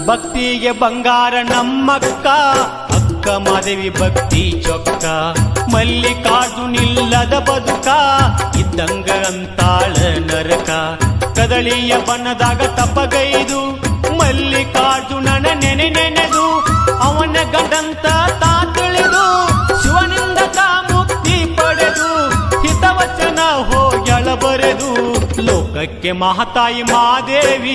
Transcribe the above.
ಭಕ್ತಿಗೆ ಬಂಗಾರ ನಮ್ಮಕ್ಕ ಅಕ್ಕ ಮಾದೇವಿ ಭಕ್ತಿ ಚೊಕ್ಕ ಮಲ್ಲಿಕಾರ್ಜುನಿಲ್ಲದ ಬದುಕ ಇದ್ದಂಗ ಅಂತಾಳ ನರಕ ಕದಳಿಯ ಬಣ್ಣದಾಗ ತಪ್ಪಗೈದು ಮಲ್ಲಿಕಾರ್ಜುನನ ನೆನೆದು ಅವನ ಗಂಡಂತ ತಾ ತಿಳಿದು ಶಿವನಿಂದ ತಾ ಮುಕ್ತಿ ಪಡೆದು ಹಿತವಚನ ಹೋಗ್ಯಳ ಬರೆದು ಲೋಕಕ್ಕೆ ಮಹಾತಾಯಿ ಮಾದೇವಿ